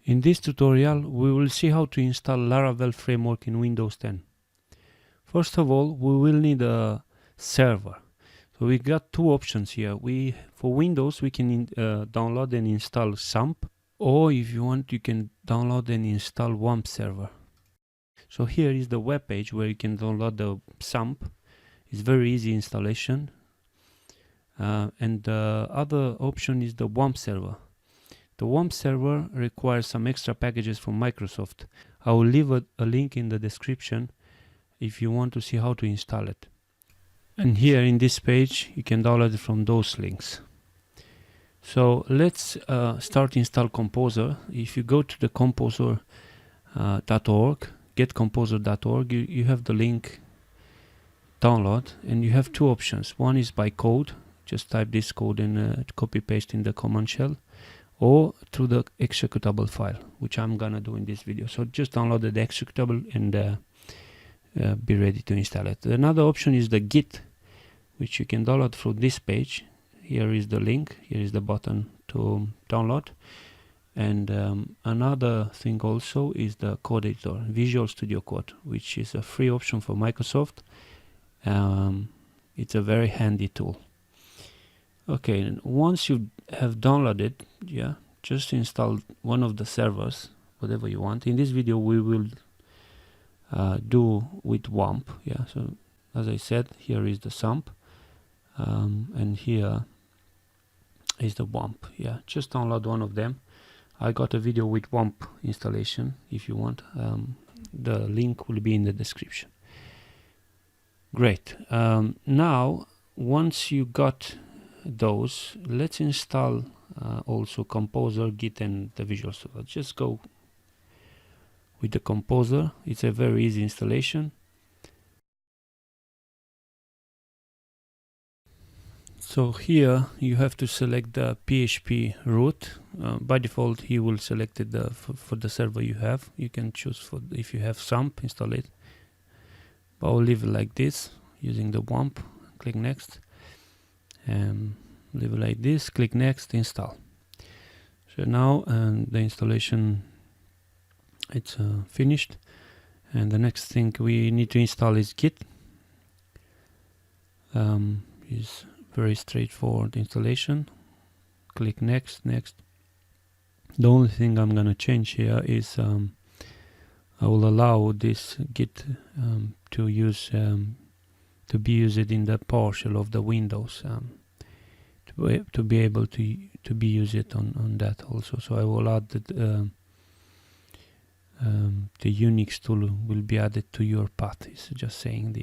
In this tutorial, we will see how to install Laravel framework in Windows 10. First of all, we will need a server. So we got two options here. For Windows, we can download and install Wamp, or if you want, you can download and install Wamp server. So here is the web page where you can download the Wamp. It's very easy installation. And the other option is the Wamp server. The Wamp server requires some extra packages from Microsoft. I will leave a link in the description if you want to see how to install it. And here in this page, you can download it from those links. So let's start install Composer. If you go to the composer.org, getcomposer.org, you have the link download, and you have two options. One is by code, just type this code and copy paste in the command shell, or through the executable file, which I'm gonna do in this video. So just download the executable and be ready to install it. Another option is the Git, which you can download through this page. Here is the link, here is the button to download. And another thing also is the code editor, Visual Studio Code, which is a free option for Microsoft. It's a very handy tool. Okay, and once you have downloaded, just install one of the servers, whatever you want. In this video, we will do with Wamp. So as I said, here is the Wamp, and here is the Wamp. Just download one of them. I got a video with Wamp installation. If you want, the link will be in the description. Great. Now, once you got those, let's install also Composer, Git, and the Visual Studio. Just go with the Composer. It's a very easy installation. So here you have to select the PHP root. By default, he will select it for the server you have. You can choose for if you have Wamp, install it. But I'll leave it like this using the Wamp. Click next, and leave it like this. Click next, install. So now the installation, it's finished, and the next thing we need to install is Git. Is very straightforward installation. Click next. The only thing I'm gonna change here is I will allow this Git to be used in the PowerShell of the Windows, to be able to be used on that also. So I will add that the Unix tool will be added to your path. It's just saying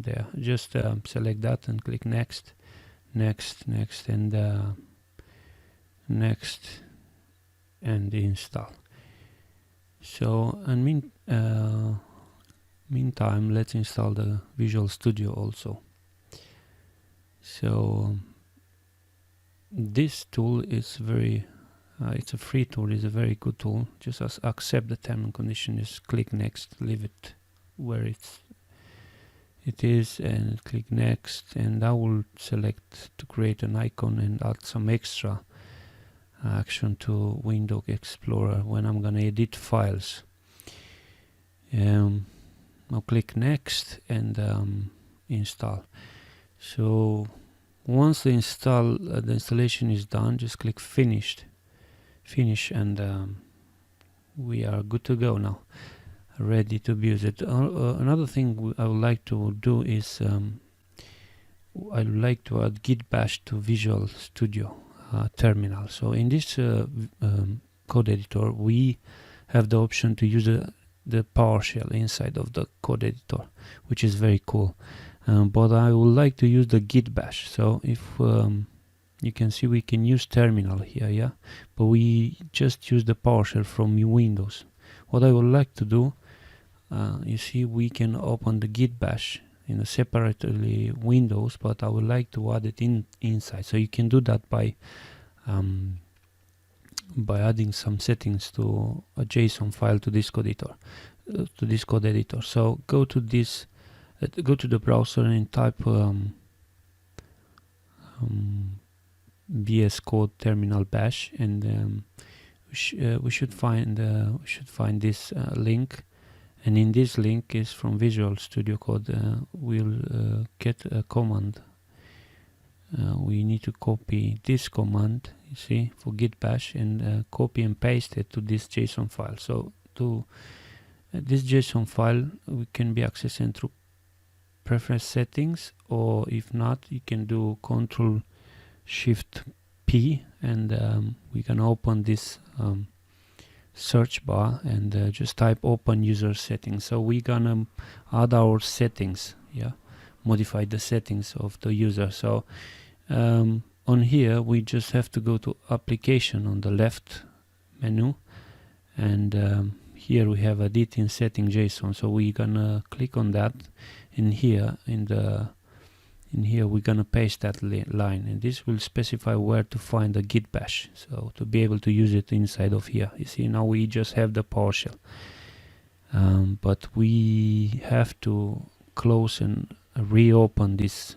there. Just select that and click next, and next, and install. So, and meantime, let's install the Visual Studio also. So this tool is very it's a free tool. It's a very good tool. Just accept the term and condition. Just click next, leave it where it is, and click next, and I will select to create an icon and add some extra action to Windows Explorer when I'm gonna edit files. I'll click next and install. So once the installation is done, just click finish, and we are good to go now, ready to be used. Another thing I would like to do is I would like to add Git Bash to Visual Studio terminal. So in this code editor, we have the option to use the PowerShell inside of the code editor, which is very cool. But I would like to use the Git Bash. So if you can see, we can use terminal here, but we just use the PowerShell from Windows. What I would like to do, you see, we can open the Git Bash in a separately Windows, but I would like to add it inside. So you can do that by adding some settings to a JSON file to this code editor. So go to this, go to the browser and type VS Code terminal bash, and we should find this link, and in this link is from Visual Studio Code. We'll get a command. We need to copy this command, you see, for Git Bash, and copy and paste it to this JSON file. So to this JSON file, we can be accessing through preference settings, or if not, you can do Control Shift P, and we can open this search bar and just type open user settings. So we're gonna add our settings, modify the settings of the user. So on here we just have to go to application on the left menu, and here we have edit in setting JSON. So we're gonna click on that, and here in here we're gonna paste that line, and this will specify where to find the Git Bash, so to be able to use it inside of here. You see, now we just have the PowerShell, but we have to close and reopen this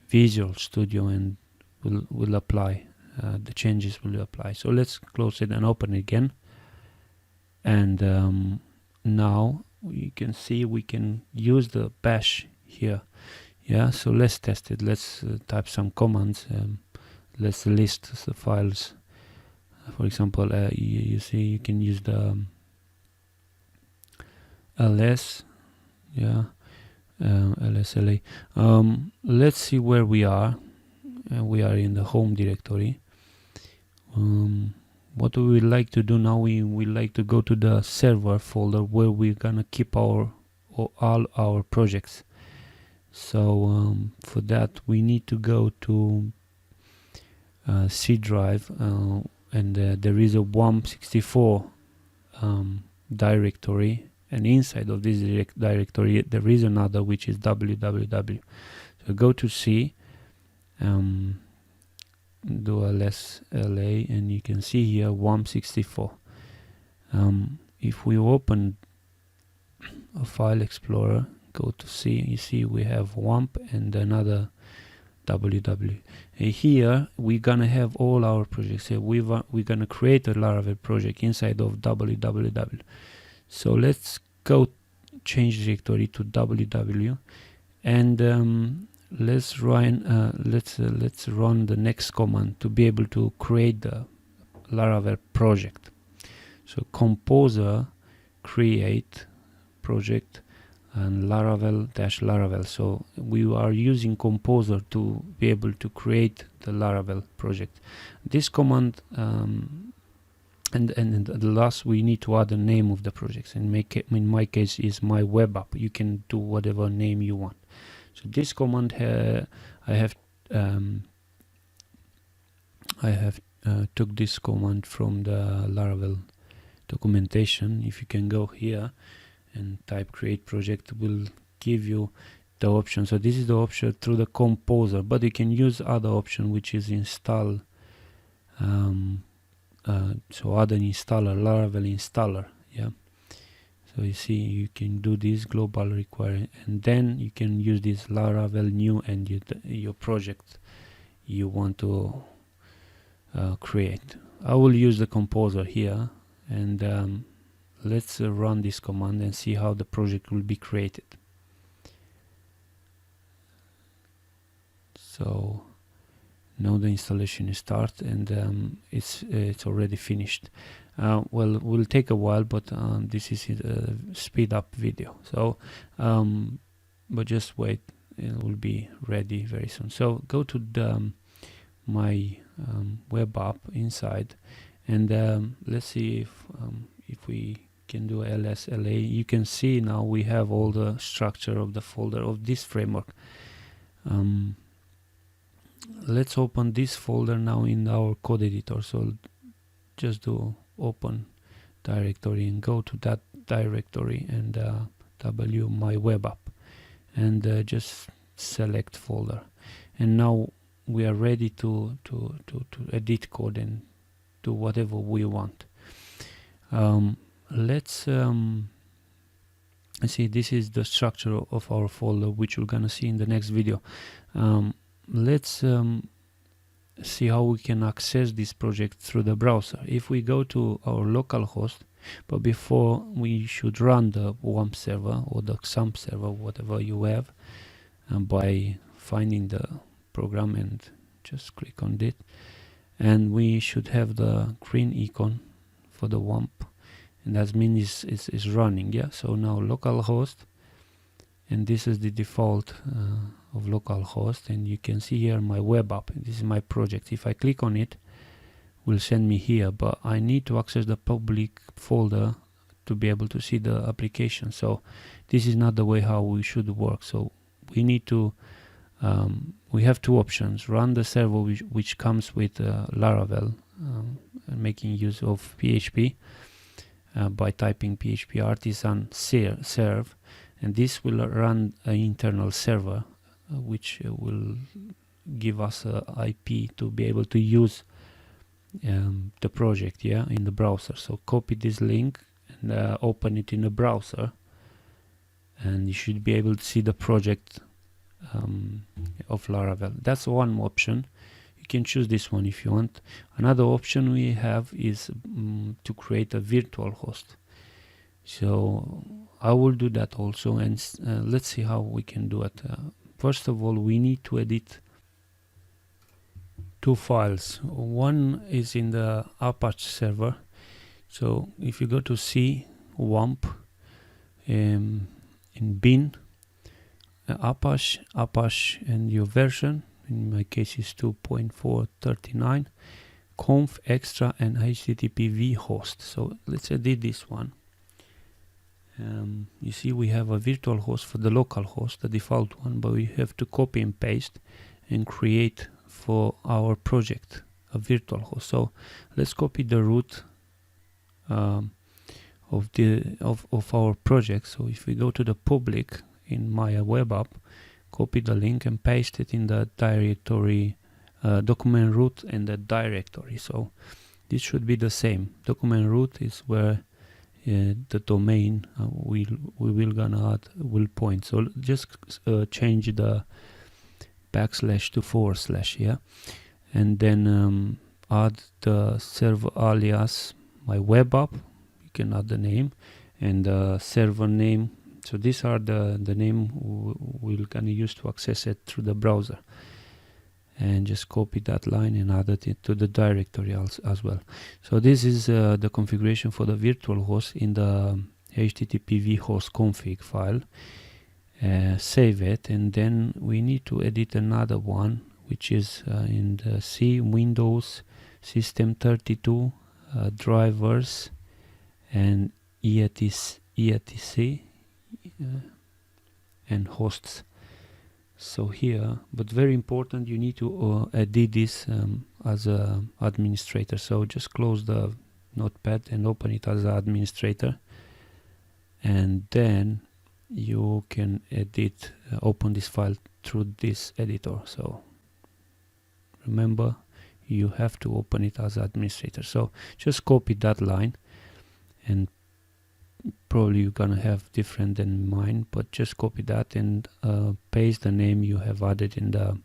Visual Studio, and will apply the changes will apply. So let's close it and open it again, and now we can see we can use the bash here. So let's test it. Let's type some commands. Let's list the files. For example, you see, you can use the ls, lsla. Let's see where we are. We are in the home directory. What we would like to do now, we like to go to the server folder where we're gonna keep all our projects. So for that we need to go to C drive, and there is a Wamp 64 directory, and inside of this directory there is another which is www. So go to C, do ls la, and you can see here Wamp 64. If we open a file explorer, go to C, you see we have Wamp and another www. Here we're gonna have all our projects. Here we're gonna create a Laravel project inside of www. So let's go change directory to www, and let's run the next command to be able to create the Laravel project. So composer create project and Laravel-Laravel. So we are using composer to be able to create the Laravel project. This command, and the last, we need to add the name of the project. In my case is my web app. You can do whatever name you want. So this command I have took this command from the Laravel documentation. If you can go here and type create project, will give you the option. So this is the option through the composer, but you can use other option which is install. So add an installer, Laravel installer. So you see, you can do this global require, and then you can use this Laravel new and your project you want to create. I will use the composer here, and let's run this command and see how the project will be created. So now the installation is start, and it's already finished. Well, it will take a while, but this is a speed up video. So but just wait, it will be ready very soon. So go to the my web app inside, and let's see if we can do ls-la. You can see now we have all the structure of the folder of this framework. Let's open this folder now in our code editor. So just do open directory and go to that directory, and w my web app, and just select folder. And now we are ready to edit code and do whatever we want. Let's see, this is the structure of our folder, which we're gonna see in the next video. Let's see how we can access this project through the browser. If we go to our local host, but before we should run the Wamp server or the XAMPP server, whatever you have, by finding the program and just click on it, and we should have the green icon for the Wamp, and that means it's running. Yeah, so now localhost, and this is the default of localhost, and you can see here my web app. This is my project. If I click on it, will send me here, but I need to access the public folder to be able to see the application. So this is not the way how we should work. So we need to we have two options: run the server which comes with Laravel, making use of PHP by typing PHP artisan serve, and this will run an internal server which will give us a IP to be able to use the project, yeah, in the browser. So copy this link and open it in the browser, and you should be able to see the project of Laravel. That's one option. You can choose this one if you want. Another option we have is to create a virtual host. So I will do that also, and let's see how we can do it. First of all, we need to edit two files. One is in the Apache server. So if you go to C, Wamp, in bin, Apache, and your version, in my case is 2.439, conf extra and httpv host. So let's edit this one. You see we have a virtual host for the local host, the default one, but we have to copy and paste and create for our project a virtual host. So let's copy the root of our project. So if we go to the public in my web app, copy the link and paste it in the directory, document root and the directory. So this should be the same. Document root is where the domain we will gonna add will point. So just change the backslash to /, yeah, and then add the server alias, my web app. You can add the name and the server name. So these are the name we're gonna use to access it through the browser, and just copy that line and add it to the directory as well. So this is the configuration for the virtual host in the httpv host config file. Save it, and then we need to edit another one, which is in the C, Windows, System 32, drivers, and etc and hosts. So here, but very important, you need to edit this as a administrator. So just close the notepad and open it as an administrator, and then you can edit, open this file through this editor. So remember, you have to open it as administrator. So just copy that line, and probably you're gonna have different than mine, but just copy that and paste the name you have added in the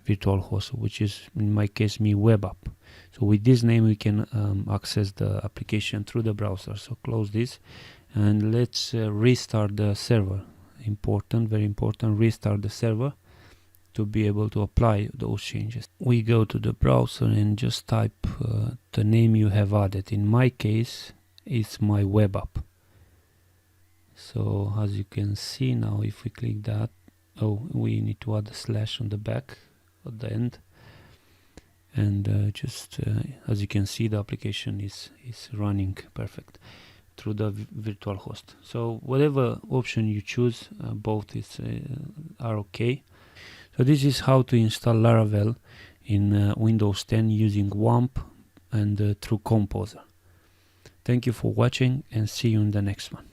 virtual host, which is in my case me web app. So with this name we can access the application through the browser. So close this, and let's restart the server. Important, very important, restart the server to be able to apply those changes. We go to the browser and just type the name you have added. In my case, it's my web app. So as you can see now, if we click that, we need to add a slash on the back at the end, and just as you can see, the application is running perfect through the virtual host. So whatever option you choose, both are okay. So this is how to install Laravel in Windows 10 using Wamp and through Composer. Thank you for watching, and see you in the next one.